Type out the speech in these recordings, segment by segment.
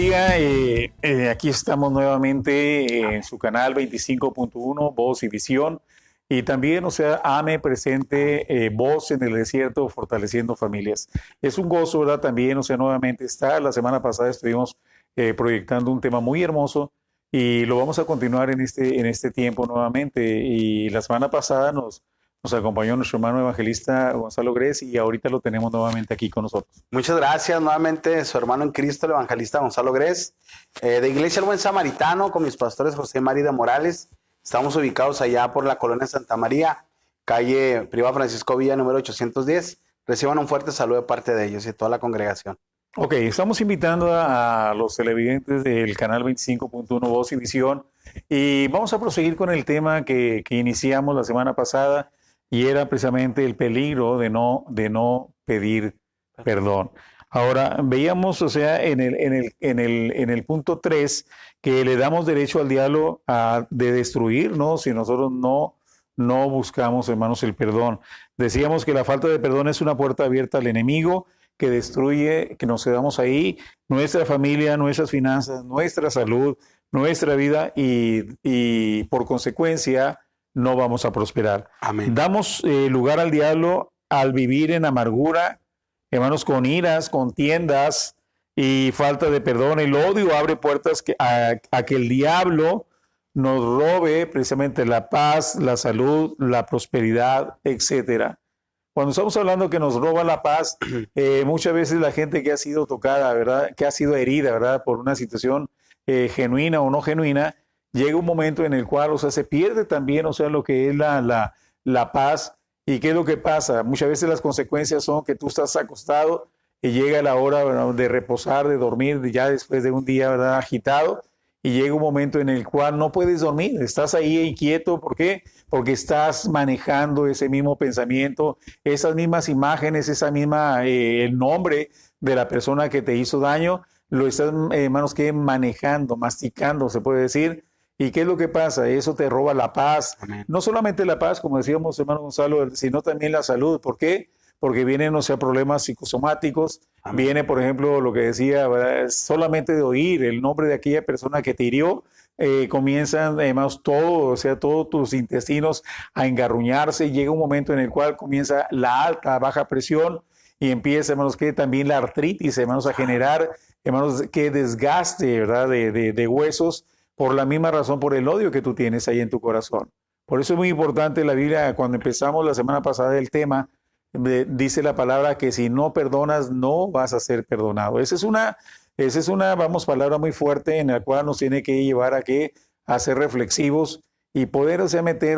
día. Aquí estamos nuevamente en su canal 25.1, Voz y Visión. Y también, AME presente, Voz en el Desierto, fortaleciendo familias. Es un gozo, ¿verdad? También, nuevamente estar. La semana pasada estuvimos proyectando un tema muy hermoso y lo vamos a continuar en este tiempo nuevamente. Y la semana pasada nos acompañó nuestro hermano evangelista Gonzalo Gres y ahorita lo tenemos nuevamente aquí con nosotros. Muchas gracias nuevamente, su hermano en Cristo, el evangelista Gonzalo Gres, de Iglesia El Buen Samaritano, con mis pastores José y María de Morales. Estamos ubicados allá por la colonia Santa María, calle Priva Francisco Villa, número 810. Reciban un fuerte saludo de parte de ellos y de toda la congregación. Ok, estamos invitando a los televidentes del canal 25.1 Voz y Visión y vamos a proseguir con el tema que iniciamos la semana pasada y era precisamente el peligro de no pedir perdón. Ahora, veíamos, en el punto 3 que le damos derecho al diablo de destruirnos si nosotros no buscamos, hermanos, el perdón. Decíamos que la falta de perdón es una puerta abierta al enemigo que destruye, que nos quedamos ahí, nuestra familia, nuestras finanzas, nuestra salud, nuestra vida y por consecuencia no vamos a prosperar. Amén. Damos lugar al diablo al vivir en amargura, hermanos, con iras, contiendas y falta de perdón. El odio abre puertas a que el diablo nos robe precisamente la paz, la salud, la prosperidad, etcétera. Cuando estamos hablando que nos roba la paz, muchas veces la gente que ha sido tocada, ¿verdad? Que ha sido herida, ¿verdad? Por una situación genuina o no genuina, llega un momento en el cual, se pierde también, lo que es la paz. ¿Y qué es lo que pasa? Muchas veces las consecuencias son que tú estás acostado y llega la hora, ¿verdad?, de reposar, de dormir, ya después de un día, ¿verdad?, agitado. Y llega un momento en el cual no puedes dormir, estás ahí inquieto. ¿Por qué? Porque estás manejando ese mismo pensamiento, esas mismas imágenes, el nombre de la persona que te hizo daño, lo estás, hermanos, que manejando, masticando, se puede decir. ¿Y qué es lo que pasa? Eso te roba la paz. Amén. No solamente la paz, como decíamos, hermano Gonzalo, sino también la salud. ¿Por qué? Porque vienen, problemas psicosomáticos. Amén. Viene, por ejemplo, lo que decía, ¿verdad? Solamente de oír el nombre de aquella persona que te hirió, comienzan, además, todos tus intestinos a engarruñarse. Llega un momento en el cual comienza la alta, baja presión y empieza, hermanos, que también la artritis, hermanos, a generar, hermanos, que desgaste, ¿verdad?, de huesos por la misma razón, por el odio que tú tienes ahí en tu corazón. Por eso es muy importante la Biblia. Cuando empezamos la semana pasada el tema, dice la palabra que si no perdonas, no vas a ser perdonado. Esa es una palabra muy fuerte en la cual nos tiene que llevar a ser reflexivos y poder, meter,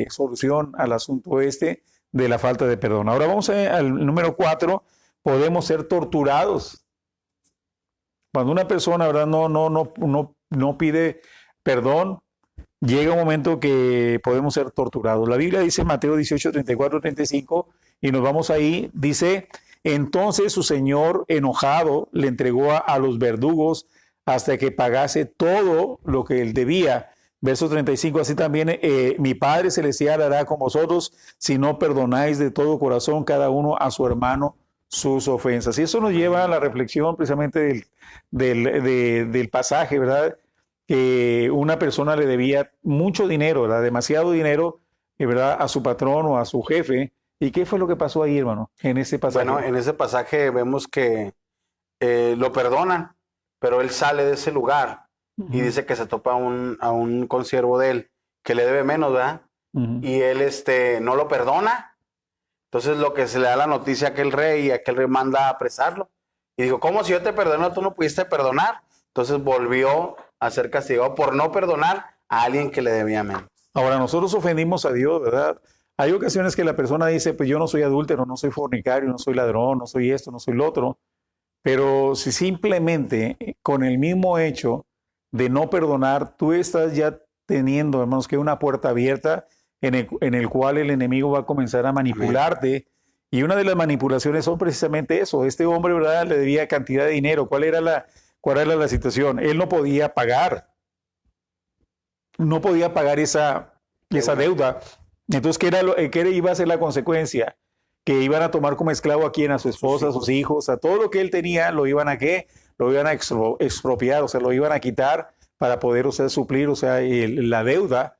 solución al asunto de la falta de perdón. Ahora vamos al número 4, podemos ser torturados. Cuando una persona, ¿verdad?, no pide perdón, llega un momento que podemos ser torturados. La Biblia dice en Mateo 18, 34, 35, y nos vamos ahí, dice: entonces su señor enojado le entregó a los verdugos hasta que pagase todo lo que él debía. Verso 35, así también mi Padre Celestial hará con vosotros si no perdonáis de todo corazón cada uno a su hermano sus ofensas. Y eso nos lleva a la reflexión precisamente del pasaje, ¿verdad?, que una persona le debía mucho dinero, ¿verdad?, demasiado dinero, ¿verdad?, a su patrón o a su jefe. ¿Y qué fue lo que pasó ahí, hermano, en ese pasaje? Bueno, en ese pasaje vemos que lo perdonan, pero él sale de ese lugar y dice que se topa a un consiervo de él que le debe menos, ¿verdad? Y él no lo perdona. Entonces lo que se le da la noticia a aquel rey, y aquel rey manda a apresarlo. Y dijo: ¿cómo, si yo te perdono, tú no pudiste perdonar? Entonces volvió a ser castigado por no perdonar a alguien que le debía menos. Ahora, nosotros ofendimos a Dios, ¿verdad? Hay ocasiones que la persona dice: pues yo no soy adúltero, no soy fornicario, no soy ladrón, no soy esto, no soy lo otro. Pero si simplemente con el mismo hecho de no perdonar, tú estás ya teniendo, hermanos, que una puerta abierta en el cual el enemigo va a comenzar a manipularte. Amén. Y una de las manipulaciones son precisamente eso. Este hombre, ¿verdad?, le debía cantidad de dinero. ¿Cuál era la situación? Él no podía pagar. No podía pagar esa deuda. Entonces, ¿qué iba a ser la consecuencia? Que iban a tomar como esclavo a quien, a su esposa, a sus hijos, a todo lo que él tenía, lo iban a lo iban a expropiar, o sea, lo iban a quitar para poder, o sea, suplir, o sea, la deuda.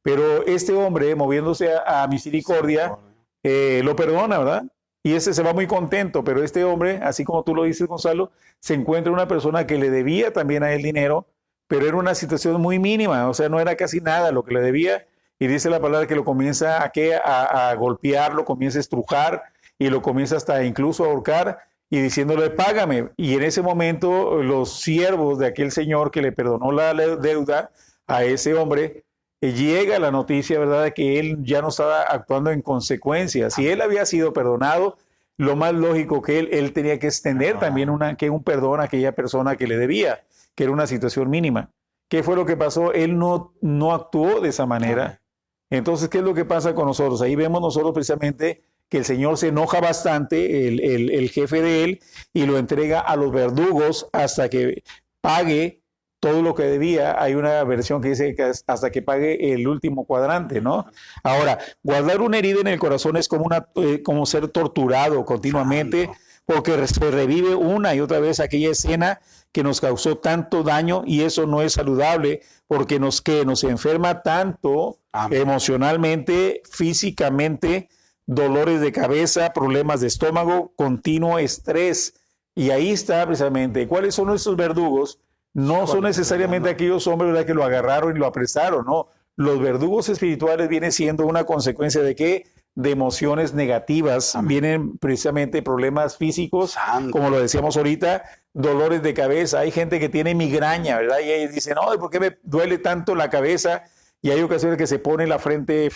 Pero este hombre, moviéndose a misericordia, lo perdona, ¿verdad? Y ese se va muy contento, pero este hombre, así como tú lo dices, Gonzalo, se encuentra una persona que le debía también a él dinero, pero era una situación muy mínima, o sea, no era casi nada lo que le debía, y dice la palabra que lo comienza a golpear, lo comienza a estrujar, y lo comienza hasta incluso a ahorcar, y diciéndole, págame. Y en ese momento los siervos de aquel señor que le perdonó la deuda a ese hombre, llega la noticia, ¿verdad?, de que él ya no estaba actuando en consecuencia. Si él había sido perdonado, lo más lógico que él tenía que extender también un perdón a aquella persona que le debía, que era una situación mínima. ¿Qué fue lo que pasó? Él no actuó de esa manera. Entonces, ¿qué es lo que pasa con nosotros? Ahí vemos nosotros precisamente que el Señor se enoja bastante, el jefe de él, y lo entrega a los verdugos hasta que pague todo lo que debía. Hay una versión que dice que hasta que pague el último cuadrante, ¿no? Ahora, guardar una herida en el corazón es como ser torturado continuamente, porque se revive una y otra vez aquella escena que nos causó tanto daño, y eso no es saludable, porque nos enferma tanto emocionalmente, físicamente, dolores de cabeza, problemas de estómago, continuo estrés. Y ahí está precisamente, ¿cuáles son nuestros verdugos? No son necesariamente aquellos hombres, ¿verdad?, que lo agarraron y lo apresaron, no. Los verdugos espirituales vienen siendo una consecuencia de ¿qué? De emociones negativas. Vienen precisamente problemas físicos, como lo decíamos ahorita, dolores de cabeza. Hay gente que tiene migraña, ¿verdad? Y ellos dicen, no, ¿por qué me duele tanto la cabeza? Y hay ocasiones que se pone la frente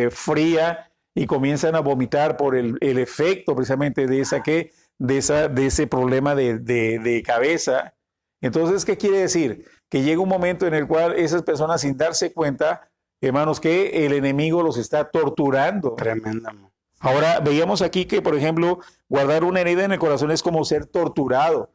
fría y comienzan a vomitar por el efecto precisamente de ese problema de cabeza. Entonces, ¿qué quiere decir? Que llega un momento en el cual esas personas, sin darse cuenta, hermanos, que el enemigo los está torturando. Tremendo. Ahora, veíamos aquí que, por ejemplo, guardar una herida en el corazón es como ser torturado.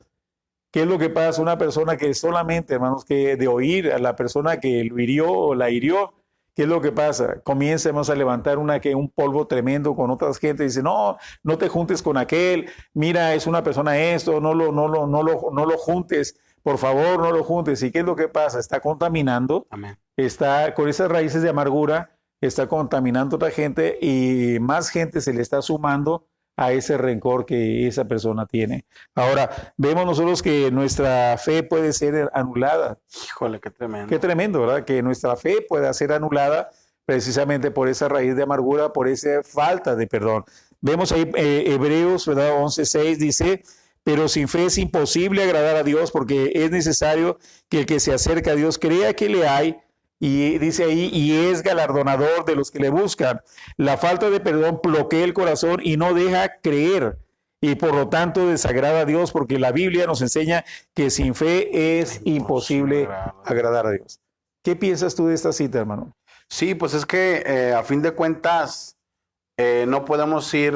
¿Qué es lo que pasa? Una persona que solamente, hermanos, que de oír a la persona que lo hirió o la hirió, ¿qué es lo que pasa? Comienzamos a levantar un polvo tremendo con otras gente. Dice, no te juntes con aquel. Mira, es una persona esto, no lo juntes. Por favor, no lo juntes. ¿Y qué es lo que pasa? Está contaminando. Amén. Está con esas raíces de amargura, está contaminando a otra gente, y más gente se le está sumando a ese rencor que esa persona tiene. Ahora, vemos nosotros que nuestra fe puede ser anulada. Híjole, qué tremendo. Qué tremendo, ¿verdad? Que nuestra fe pueda ser anulada precisamente por esa raíz de amargura, por esa falta de perdón. Vemos ahí Hebreos, ¿verdad? 11:6 dice, pero sin fe es imposible agradar a Dios, porque es necesario que el que se acerca a Dios crea que le hay, y dice ahí, y es galardonador de los que le buscan. La falta de perdón bloquea el corazón y no deja creer, y por lo tanto desagrada a Dios, porque la Biblia nos enseña que sin fe es imposible agradar a Dios. ¿Qué piensas tú de esta cita, hermano? Sí, pues es que a fin de cuentas no podemos ir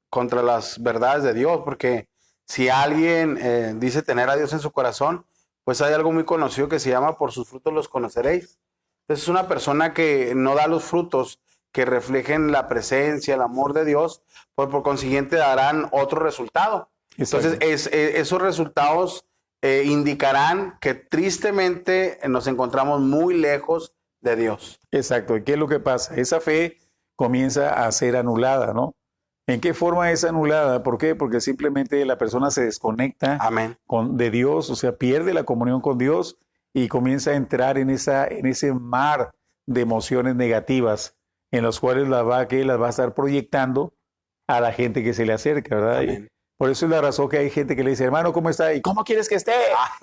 contra las verdades de Dios, porque si alguien dice tener a Dios en su corazón, pues hay algo muy conocido que se llama por sus frutos los conoceréis. Entonces es una persona que no da los frutos que reflejen la presencia, el amor de Dios, pues por consiguiente darán otro resultado. Exacto. Entonces esos resultados indicarán que tristemente nos encontramos muy lejos de Dios. Exacto. ¿Y qué es lo que pasa? Esa fe comienza a ser anulada, ¿no? ¿En qué forma es anulada? ¿Por qué? Porque simplemente la persona se desconecta de Dios, o sea, pierde la comunión con Dios y comienza a entrar en ese mar de emociones negativas, en las cuales las va a estar proyectando a la gente que se le acerca, ¿verdad? Amén. Por eso es la razón que hay gente que le dice, hermano, ¿cómo está? ¿Y cómo quieres que esté?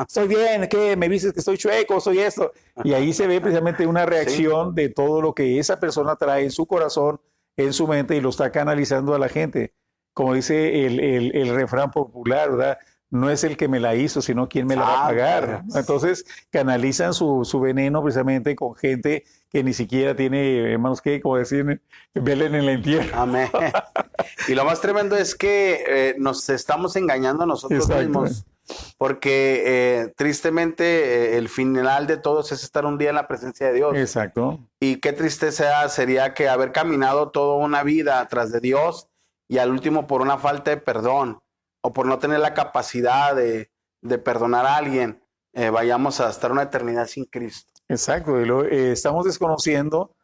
Estoy bien, ¿qué? ¿Me dices que estoy chueco? ¿Soy esto? Y ahí se ve precisamente una reacción de todo lo que esa persona trae en su corazón, en su mente, y lo está canalizando a la gente. Como dice el refrán popular, ¿verdad? No es el que me la hizo, sino quien me la va a pagar. Entonces canalizan su veneno precisamente con gente que ni siquiera tiene, hermanos, que, como decir, velen en la entierro. Amén. Y lo más tremendo es que nos estamos engañando a nosotros mismos, porque tristemente el final de todos es estar un día en la presencia de Dios. Exacto. Y qué tristeza sería que haber caminado toda una vida atrás de Dios y al último por una falta de perdón o por no tener la capacidad de de perdonar a alguien, vayamos a estar una eternidad sin Cristo. Exacto. Estamos desconociendo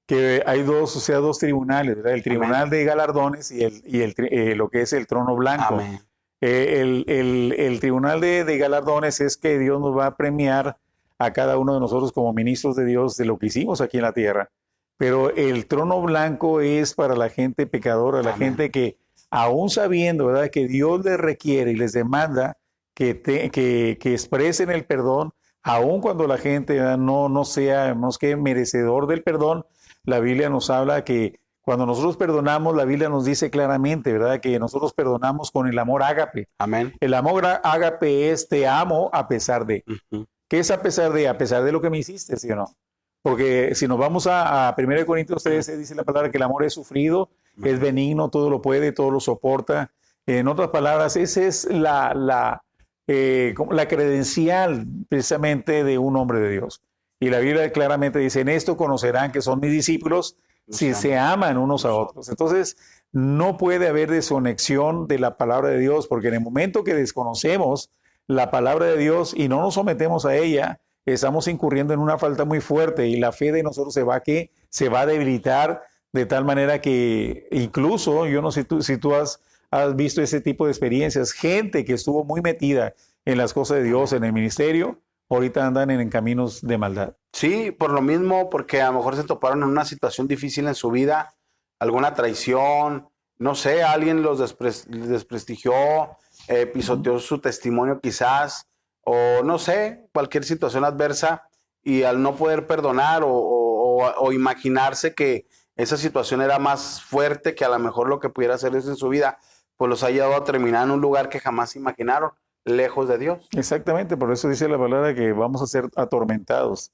que hay dos tribunales, ¿verdad? El tribunal de galardones y lo que es el trono blanco. Amén. El tribunal de galardones es que Dios nos va a premiar a cada uno de nosotros como ministros de Dios de lo que hicimos aquí en la tierra. Pero el trono blanco es para la gente pecadora, la gente que aún sabiendo, ¿verdad?, que Dios les requiere y les demanda que expresen el perdón, aun cuando la gente, ¿verdad?, no sea más que merecedor del perdón. La Biblia nos habla que cuando nosotros perdonamos, la Biblia nos dice claramente, ¿verdad?, que nosotros perdonamos con el amor ágape. Amén. El amor ágape es te amo a pesar de. Ujú. ¿Qué es a pesar de? A pesar de lo que me hiciste, ¿sí o no? Porque si nos vamos a 1 Corintios 13, dice la palabra que el amor es sufrido, es benigno, todo lo puede, todo lo soporta. En otras palabras, esa es la credencial precisamente de un hombre de Dios. Y la Biblia claramente dice, en esto conocerán que son mis discípulos si se aman unos a otros. Entonces, no puede haber desconexión de la palabra de Dios, porque en el momento que desconocemos la palabra de Dios y no nos sometemos a ella, estamos incurriendo en una falta muy fuerte y la fe de nosotros se va a debilitar de tal manera que incluso, yo no sé si tú has visto ese tipo de experiencias, gente que estuvo muy metida en las cosas de Dios, en el ministerio, ahorita andan en caminos de maldad. Sí, por lo mismo, porque a lo mejor se toparon en una situación difícil en su vida, alguna traición, no sé, alguien los desprestigió, pisoteó su testimonio quizás, o no sé, cualquier situación adversa, y al no poder perdonar o imaginarse que esa situación era más fuerte que a lo mejor lo que pudiera hacer en su vida, pues los ha llevado a terminar en un lugar que jamás imaginaron, lejos de Dios. Exactamente, por eso dice la palabra que vamos a ser atormentados.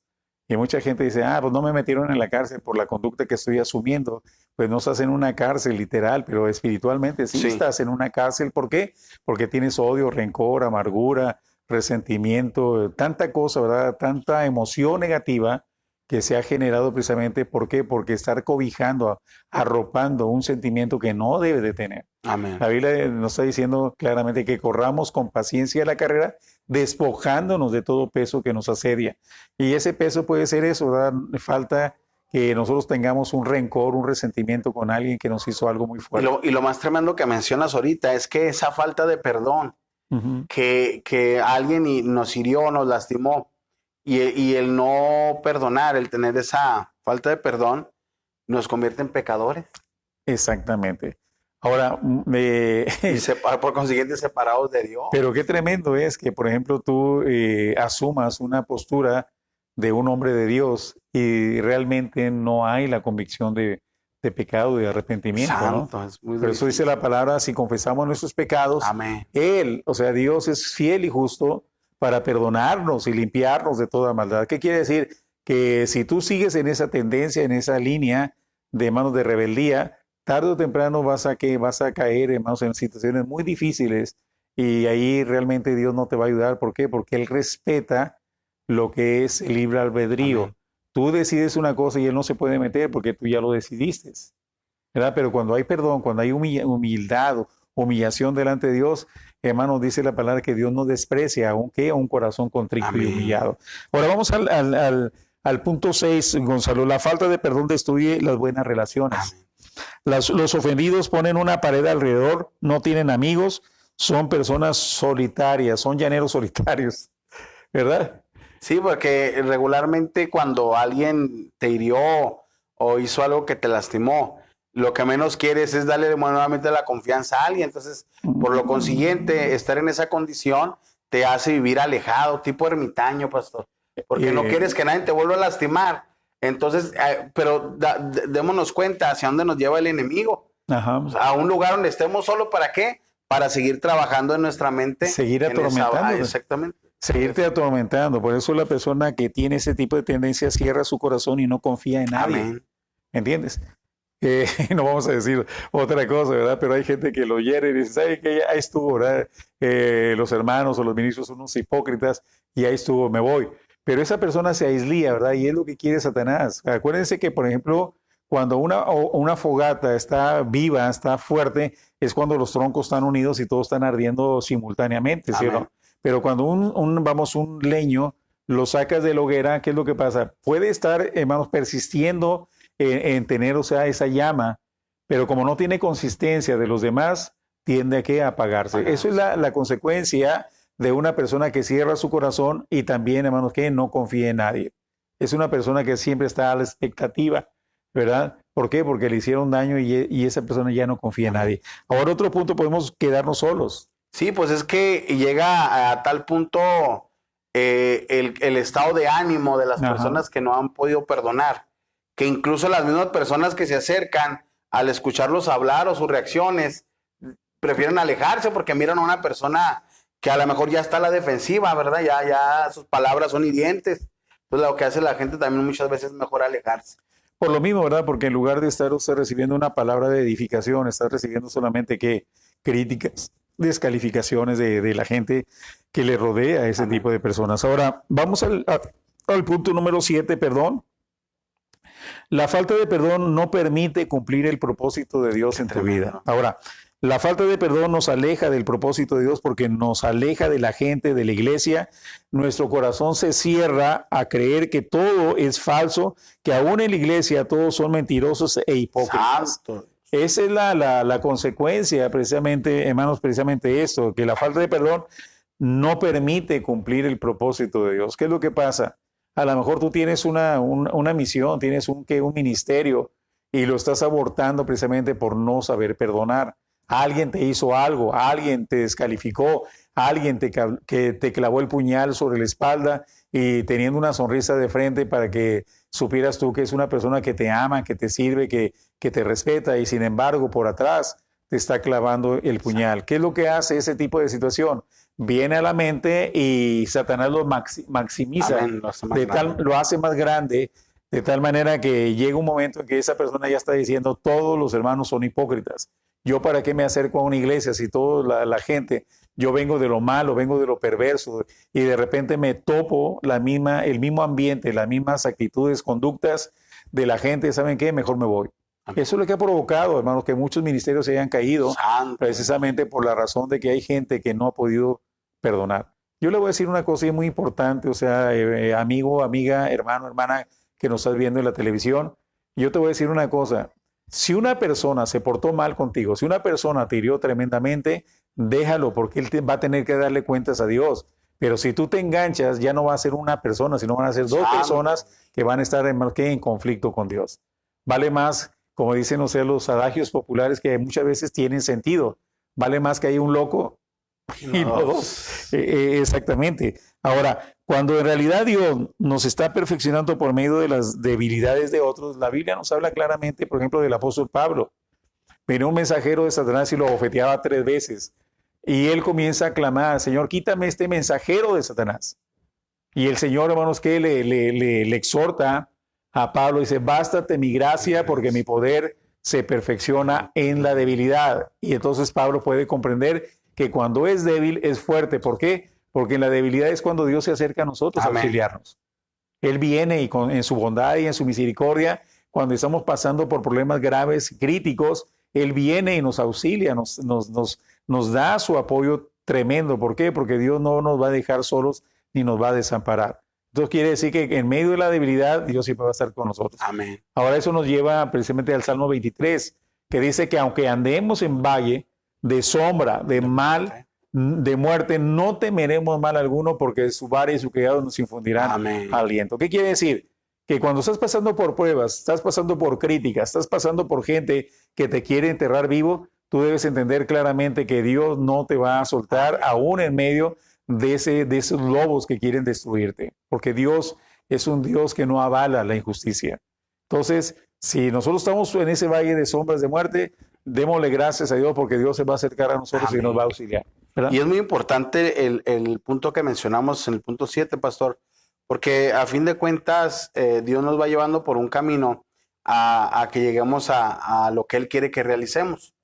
Y mucha gente dice, pues no me metieron en la cárcel por la conducta que estoy asumiendo. Pues no estás en una cárcel literal, pero espiritualmente sí estás en una cárcel. ¿Por qué? Porque tienes odio, rencor, amargura, resentimiento, tanta cosa, ¿verdad? Tanta emoción negativa que se ha generado precisamente. ¿Por qué? Porque estar cobijando, arropando un sentimiento que no debe de tener. Amén. La Biblia nos está diciendo claramente que corramos con paciencia la carrera, despojándonos de todo peso que nos asedia. Y ese peso puede ser eso, ¿verdad? Falta que nosotros tengamos un rencor, un resentimiento con alguien que nos hizo algo muy fuerte. Y lo más tremendo que mencionas ahorita es que esa falta de perdón, que alguien nos hirió, nos lastimó, y el no perdonar, el tener esa falta de perdón, nos convierte en pecadores. Exactamente. Ahora, por consiguiente, separados de Dios. Pero qué tremendo es que, por ejemplo, tú asumas una postura de un hombre de Dios y realmente no hay la convicción de pecado, de arrepentimiento. Santo, ¿no? es muy Por eso dice la palabra, si confesamos nuestros pecados, amén. Él, o sea, Dios es fiel y justo para perdonarnos y limpiarnos de toda maldad. ¿Qué quiere decir? Que si tú sigues en esa tendencia, en esa línea de manos de rebeldía, tarde o temprano vas a caer, hermanos, en situaciones muy difíciles y ahí realmente Dios no te va a ayudar. ¿Por qué? Porque Él respeta lo que es el libre albedrío. Amén. Tú decides una cosa y Él no se puede meter porque tú ya lo decidiste, ¿verdad? Pero cuando hay perdón, cuando hay humildad, humillación delante de Dios, hermanos, dice la palabra que Dios no desprecia, aunque a un corazón contrito y humillado. Ahora vamos al punto 6, Gonzalo. La falta de perdón destruye las buenas relaciones. Los ofendidos ponen una pared alrededor, no tienen amigos, son personas solitarias, son llaneros solitarios, ¿verdad? Sí, porque regularmente cuando alguien te hirió o hizo algo que te lastimó, lo que menos quieres es darle nuevamente la confianza a alguien. Entonces, por lo consiguiente, estar en esa condición te hace vivir alejado, tipo ermitaño, pastor, porque no quieres que nadie te vuelva a lastimar. Entonces, pero démonos cuenta hacia dónde nos lleva el enemigo. Ajá. O sea, a un lugar donde estemos solo, ¿para qué? Para seguir trabajando en nuestra mente. Seguir atormentando. Exactamente. Seguirte atormentando. Por eso la persona que tiene ese tipo de tendencia cierra su corazón y no confía en nadie. Amén. ¿Entiendes? No vamos a decir otra cosa, ¿verdad? Pero hay gente que lo hiere y dice, ¿sabe qué? Ahí estuvo, ¿verdad? Los hermanos o los ministros son unos hipócritas y ahí estuvo, me voy. Pero esa persona se aislía, ¿verdad? Y es lo que quiere Satanás. Acuérdense que, por ejemplo, cuando una fogata está viva, está fuerte, es cuando los troncos están unidos y todos están ardiendo simultáneamente, ¿sí o no? Pero cuando un leño lo sacas de la hoguera, ¿qué es lo que pasa? Puede estar, hermanos, persistiendo en tener, o sea, esa llama, pero como no tiene consistencia de los demás, tiende a que apagarse. Eso es la consecuencia de una persona que cierra su corazón y también, hermanos, que no confía en nadie. Es una persona que siempre está a la expectativa, ¿verdad? ¿Por qué? Porque le hicieron daño y esa persona ya no confía en nadie. Ahora, otro punto, podemos quedarnos solos. Sí, pues es que llega a tal punto el estado de ánimo de las personas que no han podido perdonar, que incluso las mismas personas que se acercan al escucharlos hablar o sus reacciones, prefieren alejarse porque miran a una persona que a lo mejor ya está a la defensiva, ¿verdad? Ya sus palabras son hirientes. Entonces lo que hace la gente también muchas veces es mejor alejarse. Por lo mismo, ¿verdad? Porque en lugar de estar usted recibiendo una palabra de edificación, está recibiendo solamente que críticas, descalificaciones de la gente que le rodea a ese tipo de personas. Ahora, vamos al punto número 7, perdón. La falta de perdón no permite cumplir el propósito de Dios en tu vida. Ahora, la falta de perdón nos aleja del propósito de Dios porque nos aleja de la gente, de la iglesia. Nuestro corazón se cierra a creer que todo es falso, que aún en la iglesia todos son mentirosos e hipócritas. Santo. Esa es la consecuencia, precisamente, hermanos, precisamente esto, que la falta de perdón no permite cumplir el propósito de Dios. ¿Qué es lo que pasa? A lo mejor tú tienes una misión, tienes un ministerio y lo estás abortando precisamente por no saber perdonar. Alguien te hizo algo, alguien te descalificó, alguien que te clavó el puñal sobre la espalda y teniendo una sonrisa de frente para que supieras tú que es una persona que te ama, que te sirve, que te respeta y sin embargo por atrás te está clavando el puñal. ¿Qué es lo que hace ese tipo de situación? Viene a la mente y Satanás lo maximiza, lo hace más grande, de tal manera que llega un momento en que esa persona ya está diciendo todos los hermanos son hipócritas. ¿Yo para qué me acerco a una iglesia si toda la gente, yo vengo de lo malo, vengo de lo perverso y de repente me topo el mismo ambiente, las mismas actitudes, conductas de la gente? ¿Saben qué? Mejor me voy. Eso es lo que ha provocado, hermanos, que muchos ministerios se hayan caído precisamente por la razón de que hay gente que no ha podido perdonar. Yo le voy a decir una cosa muy importante, o sea, amigo, amiga, hermano, hermana que nos estás viendo en la televisión, yo te voy a decir una cosa. Si una persona se portó mal contigo, si una persona te hirió tremendamente, déjalo porque él va a tener que darle cuentas a Dios. Pero si tú te enganchas, ya no va a ser una persona, sino van a ser dos personas que van a estar en conflicto con Dios. Vale más, como dicen, o sea, los adagios populares que muchas veces tienen sentido. Vale más que haya un loco y no dos. Exactamente. Ahora, cuando en realidad Dios nos está perfeccionando por medio de las debilidades de otros, la Biblia nos habla claramente, por ejemplo, del apóstol Pablo. Vino un mensajero de Satanás y lo bofeteaba 3 veces. Y él comienza a clamar, Señor, quítame este mensajero de Satanás. Y el Señor, hermanos, que le exhorta a Pablo, dice, bástate mi gracia porque mi poder se perfecciona en la debilidad. Y entonces Pablo puede comprender que cuando es débil es fuerte. ¿Por qué? Porque en la debilidad es cuando Dios se acerca a nosotros a auxiliarnos. Él viene y en su bondad y en su misericordia, cuando estamos pasando por problemas graves, críticos, Él viene y nos auxilia, nos da su apoyo tremendo. ¿Por qué? Porque Dios no nos va a dejar solos ni nos va a desamparar. Entonces quiere decir que en medio de la debilidad Dios siempre va a estar con nosotros. Amén. Ahora eso nos lleva precisamente al Salmo 23, que dice que aunque andemos en valle de sombra, de mal, de muerte, no temeremos mal alguno porque su vara y su callado nos infundirán aliento. ¿Qué quiere decir? Que cuando estás pasando por pruebas, estás pasando por críticas, estás pasando por gente que te quiere enterrar vivo, tú debes entender claramente que Dios no te va a soltar aún en medio de esos lobos que quieren destruirte, porque Dios es un Dios que no avala la injusticia. Entonces, si nosotros estamos en ese valle de sombras de muerte, démosle gracias a Dios porque Dios se va a acercar a nosotros y nos va a auxiliar, ¿verdad? Y es muy importante el punto que mencionamos en el punto 7, pastor, porque a fin de cuentas Dios nos va llevando por un camino a que lleguemos a lo que Él quiere que realicemos.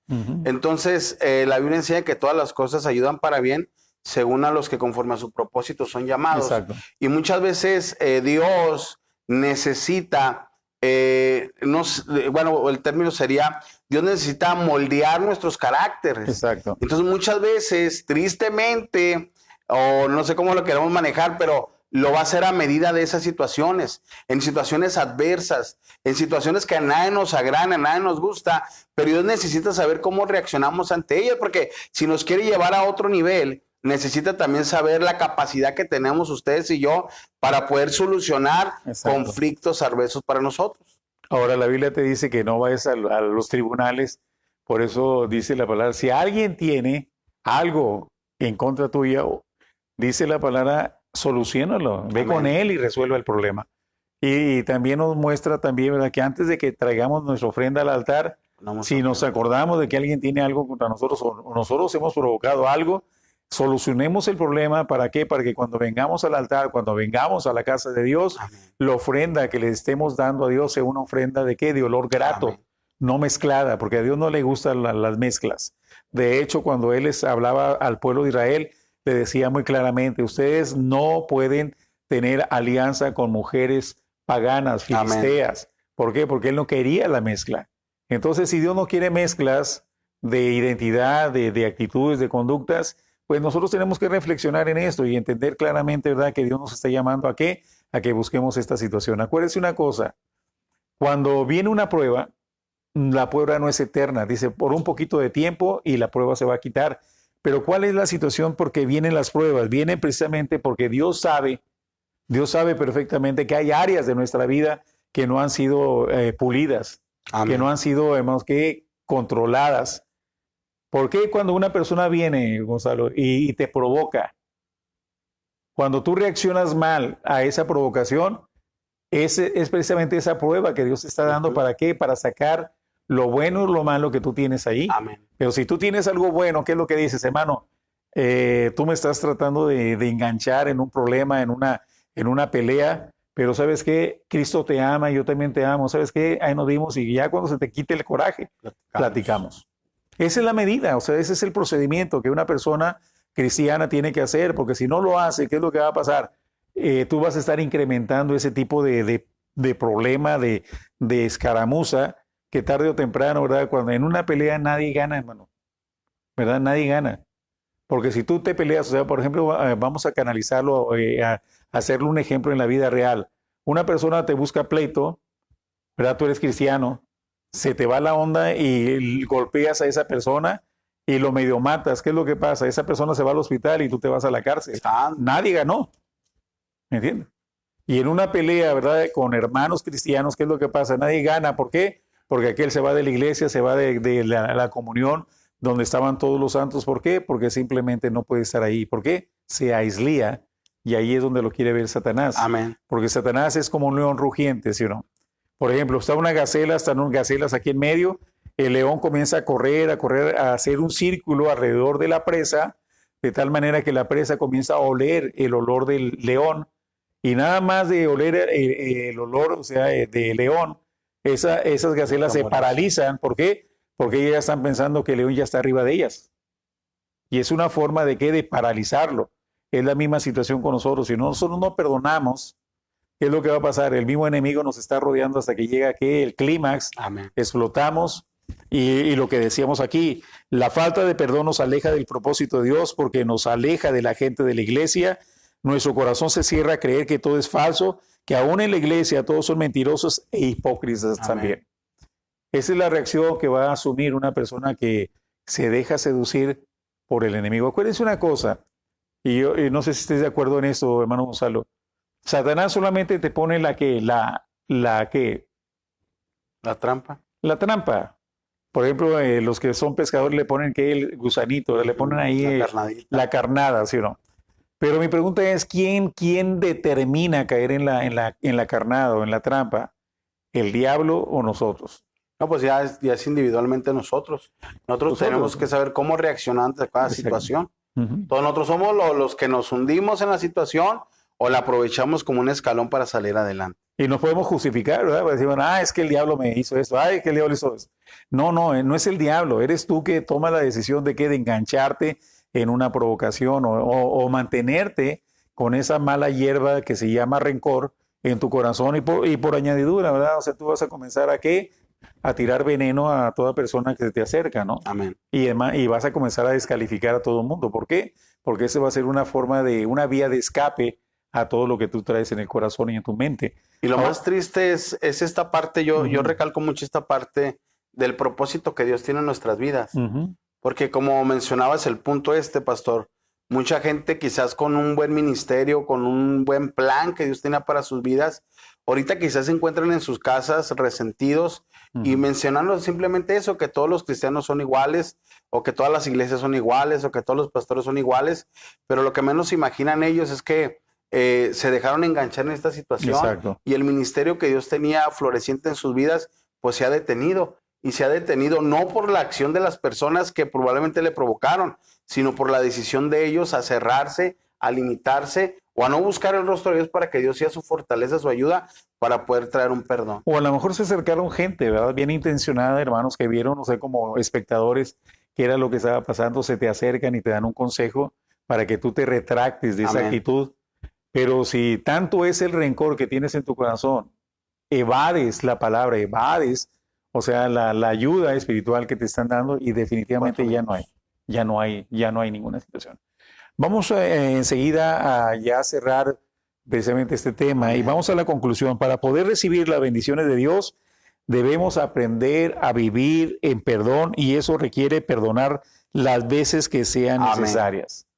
Entonces, la Biblia enseña que todas las cosas ayudan para bien según a los que conforme a su propósito son llamados. Exacto. Y muchas veces Dios necesita, bueno, el término sería, Dios necesita moldear nuestros caracteres. Exacto. Entonces muchas veces, tristemente, o no sé cómo lo queremos manejar, pero lo va a hacer a medida de esas situaciones, en situaciones adversas, en situaciones que a nadie nos agradan, a nadie nos gusta, pero Dios necesita saber cómo reaccionamos ante ellas, porque si nos quiere llevar a otro nivel, necesita también saber la capacidad que tenemos ustedes y yo para poder solucionar Exacto. conflictos adversos para nosotros. Ahora la Biblia te dice que no vayas a los tribunales, por eso dice la palabra, si alguien tiene algo en contra tuya, dice la palabra, soluciónalo, ve Amén. con él y resuelva el problema. Y también nos muestra también, ¿verdad?, que antes de que traigamos nuestra ofrenda al altar, si nos acordamos de que alguien tiene algo contra nosotros o nosotros hemos provocado algo, solucionemos el problema. ¿Para qué? Para que cuando vengamos al altar, cuando vengamos a la casa de Dios, Amén. la ofrenda que le estemos dando a Dios sea una ofrenda de qué? De olor grato, Amén. no mezclada, porque a Dios no le gustan las mezclas. De hecho, cuando Él les hablaba al pueblo de Israel, le decía muy claramente, ustedes no pueden tener alianza con mujeres paganas, filisteas. ¿Por qué? Porque Él no quería la mezcla. Entonces, si Dios no quiere mezclas de identidad, de actitudes, de conductas, pues nosotros tenemos que reflexionar en esto y entender claramente, ¿verdad?, que Dios nos está llamando ¿a qué? A que busquemos esta situación. Acuérdense una cosa, cuando viene una prueba, la prueba no es eterna, dice, por un poquito de tiempo y la prueba se va a quitar. Pero ¿cuál es la situación por qué vienen las pruebas? Vienen precisamente porque Dios sabe perfectamente que hay áreas de nuestra vida que no han sido pulidas, Amén. que no han sido, hermanos, que controladas. ¿Por qué cuando una persona viene, Gonzalo, y te provoca? Cuando tú reaccionas mal a esa provocación, es precisamente esa prueba que Dios te está dando. ¿Para qué? Para sacar lo bueno y lo malo que tú tienes ahí. Amén. Pero si tú tienes algo bueno, ¿qué es lo que dices, hermano? Tú me estás tratando de enganchar en un problema, en una pelea, pero ¿sabes qué? Cristo te ama, yo también te amo. ¿Sabes qué? Ahí nos dimos y ya cuando se te quite el coraje, platicamos. Esa es la medida, o sea, ese es el procedimiento que una persona cristiana tiene que hacer, porque si no lo hace, ¿qué es lo que va a pasar? Tú vas a estar incrementando ese tipo de problema, de escaramuza, que tarde o temprano, ¿verdad? Cuando en una pelea nadie gana, hermano, ¿verdad? Nadie gana. Porque si tú te peleas, o sea, por ejemplo, vamos a canalizarlo, a hacerle un ejemplo en la vida real. Una persona te busca pleito, ¿verdad? Tú eres cristiano, se te va la onda y golpeas a esa persona y lo medio matas. ¿Qué es lo que pasa? Esa persona se va al hospital y tú te vas a la cárcel. Nadie ganó. ¿Me entiendes? Y en una pelea, ¿verdad?, con hermanos cristianos, ¿qué es lo que pasa? Nadie gana. ¿Por qué? Porque aquel se va de la iglesia, se va de la comunión donde estaban todos los santos. ¿Por qué? Porque simplemente no puede estar ahí. ¿Por qué? Se aislía y ahí es donde lo quiere ver Satanás. Amén. Porque Satanás es como un león rugiente, ¿sí o no? Por ejemplo, está una gacela, están unas gacelas aquí en medio, el león comienza a correr, a hacer un círculo alrededor de la presa, de tal manera que la presa comienza a oler el olor del león, y nada más de oler el olor, o sea, de león, esas gacelas se paralizan. ¿Por qué? Porque ellas están pensando que el león ya está arriba de ellas. Y es una forma de ¿qué? De paralizarlo. Es la misma situación con nosotros. Si nosotros no perdonamos, ¿qué es lo que va a pasar? El mismo enemigo nos está rodeando hasta que llega aquí el clímax, explotamos y lo que decíamos aquí, la falta de perdón nos aleja del propósito de Dios porque nos aleja de la gente de la iglesia, nuestro corazón se cierra a creer que todo es falso, que aún en la iglesia todos son mentirosos e hipócritas también. Esa es la reacción que va a asumir una persona que se deja seducir por el enemigo. Acuérdense una cosa, y yo no sé si estés de acuerdo en esto, hermano Gonzalo. Satanás solamente te pone la trampa. La trampa. Por ejemplo, los que son pescadores le ponen que el gusanito, le ponen ahí la carnada, ¿sí o no? Pero mi pregunta es, ¿quién determina caer en la carnada o en la trampa? ¿El diablo o nosotros? No, pues ya es individualmente nosotros. Nosotros tenemos que saber cómo reaccionar ante cada situación. Todos nosotros somos los que nos hundimos en la situación o la aprovechamos como un escalón para salir adelante. Y nos podemos justificar, ¿verdad? Porque decimos, es que el diablo me hizo esto, es que el diablo hizo eso. No, no es el diablo, eres tú que tomas la decisión de engancharte en una provocación o mantenerte con esa mala hierba que se llama rencor en tu corazón y por añadidura, ¿verdad? O sea, tú vas a comenzar a tirar veneno a toda persona que se te acerca, ¿no? Amén. Y vas a comenzar a descalificar a todo el mundo. ¿Por qué? Porque ese va a ser una una vía de escape a todo lo que tú traes en el corazón y en tu mente. Y lo Ahora, más triste es esta parte, yo recalco mucho esta parte del propósito que Dios tiene en nuestras vidas. Porque como mencionabas el punto pastor, mucha gente quizás con un buen ministerio, con un buen plan que Dios tenía para sus vidas, ahorita quizás se encuentran en sus casas resentidos y mencionando simplemente eso, que todos los cristianos son iguales, o que todas las iglesias son iguales, o que todos los pastores son iguales, pero lo que menos imaginan ellos es que se dejaron enganchar en esta situación. Exacto. Y el ministerio que Dios tenía floreciente en sus vidas, pues se ha detenido. Y se ha detenido no por la acción de las personas que probablemente le provocaron, sino por la decisión de ellos a cerrarse, a limitarse o a no buscar el rostro de Dios para que Dios sea su fortaleza, su ayuda para poder traer un perdón. O a lo mejor se acercaron gente, ¿verdad? Bien intencionada, hermanos, que vieron, no sé, como espectadores, qué era lo que estaba pasando, se te acercan y te dan un consejo para que tú te retractes de esa Amén. actitud. Pero si tanto es el rencor que tienes en tu corazón, evades la palabra, evades, o sea, la ayuda espiritual que te están dando y definitivamente ya no hay ninguna situación. Vamos enseguida a ya cerrar precisamente este tema y vamos a la conclusión. Para poder recibir las bendiciones de Dios, debemos aprender a vivir en perdón y eso requiere perdonar las veces que sean necesarias.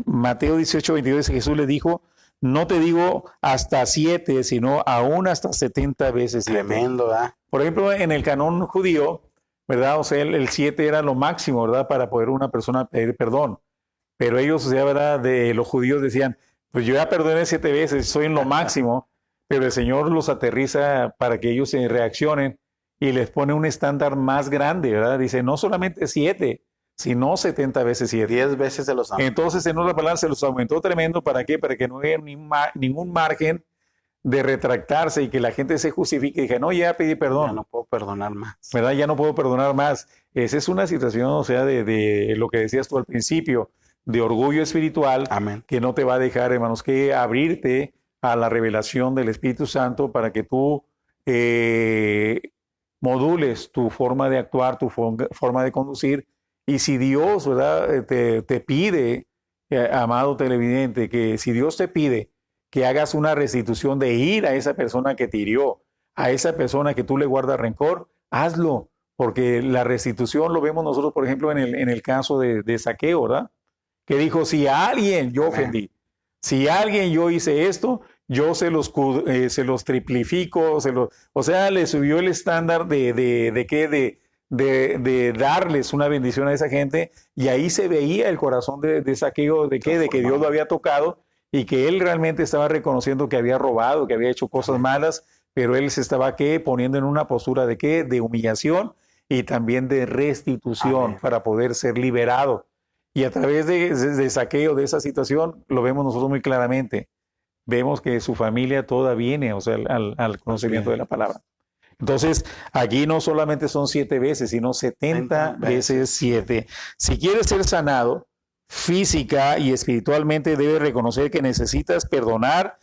Mateo 18:22 dice, Jesús le dijo, no te digo hasta 7, sino aún hasta 70 veces 7. Tremendo, ¿verdad? Por ejemplo, en el canón judío, ¿verdad? O sea, el 7 era lo máximo, ¿verdad? Para poder una persona pedir perdón. Pero ellos, o sea, ¿verdad? De los judíos decían, pues yo ya perdoné 7 veces, soy en lo máximo, pero el Señor los aterriza para que ellos se reaccionen y les pone un estándar más grande, ¿verdad? Dice, no solamente 7, sino 70 veces 7. 10 veces se los aumentó. Entonces, en otra palabra, se los aumentó tremendo. ¿Para qué? Para que no hubiera ningún margen de retractarse y que la gente se justifique y dije, no, ya pedí perdón. Ya no puedo perdonar más. ¿Verdad? Ya no puedo perdonar más. Esa es una situación, o sea, de lo que decías tú al principio, de orgullo espiritual. Amén. Que no te va a dejar, hermanos, que abrirte a la revelación del Espíritu Santo para que tú modules tu forma de actuar, tu forma de conducir. Y si Dios, ¿verdad? Te pide, amado televidente, que si Dios te pide que hagas una restitución de ir a esa persona que te hirió, a esa persona que tú le guardas rencor, hazlo, porque la restitución lo vemos nosotros, por ejemplo, en el caso de Zaqueo, ¿verdad? Que dijo, si a alguien yo ofendí, si a alguien yo hice esto, yo se los triplifico, o sea, le subió el estándar de darles una bendición a esa gente, y ahí se veía el corazón de Zaqueo, de que Dios lo había tocado, y que él realmente estaba reconociendo que había robado, que había hecho cosas malas, pero él se estaba poniendo en una postura de humillación y también de restitución para poder ser liberado. Y a través de Zaqueo, de esa situación, lo vemos nosotros muy claramente. Vemos que su familia toda viene, o sea, al conocimiento de la palabra. Entonces, aquí no solamente son 7 veces, sino 70 veces 7. Si quieres ser sanado física y espiritualmente, debes reconocer que necesitas perdonar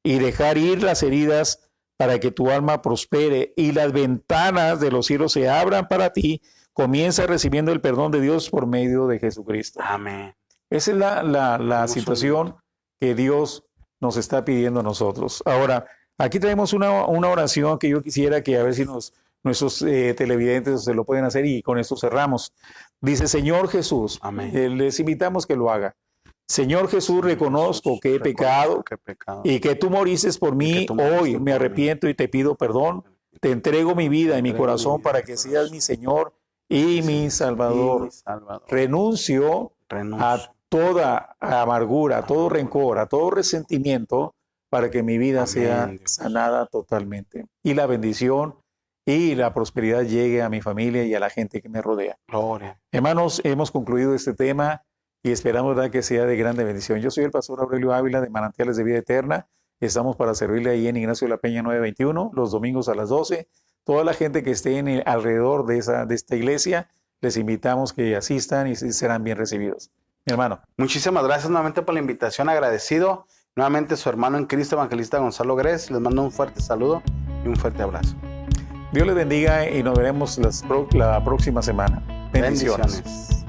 y dejar ir las heridas para que tu alma prospere y las ventanas de los cielos se abran para ti. Comienza recibiendo el perdón de Dios por medio de Jesucristo. Amén. Esa es la situación que Dios nos está pidiendo a nosotros. Ahora, aquí tenemos una oración que yo quisiera que a ver si nuestros televidentes se lo pueden hacer y con esto cerramos. Dice, Señor Jesús, les invitamos que lo haga. Señor Jesús, reconozco que he pecado y que tú moriste por mí. Hoy me arrepiento y te pido perdón. Te entrego mi vida y mi corazón para que seas mi Señor y mi Salvador. Renuncio a toda amargura, a todo rencor, a todo resentimiento, para que mi vida sea sanada totalmente. Y la bendición y la prosperidad llegue a mi familia y a la gente que me rodea. Gloria. Hermanos, hemos concluido este tema y esperamos, ¿verdad?, que sea de grande bendición. Yo soy el pastor Aurelio Ávila de Manantiales de Vida Eterna. Estamos para servirle ahí en Ignacio de la Peña 921, los domingos a las 12. Toda la gente que esté alrededor de esta iglesia, les invitamos que asistan y serán bien recibidos. Mi hermano. Muchísimas gracias nuevamente por la invitación, agradecido. Nuevamente su hermano en Cristo, evangelista Gonzalo Gres. Les mando un fuerte saludo y un fuerte abrazo. Dios les bendiga y nos veremos la próxima semana. Bendiciones. Bendiciones.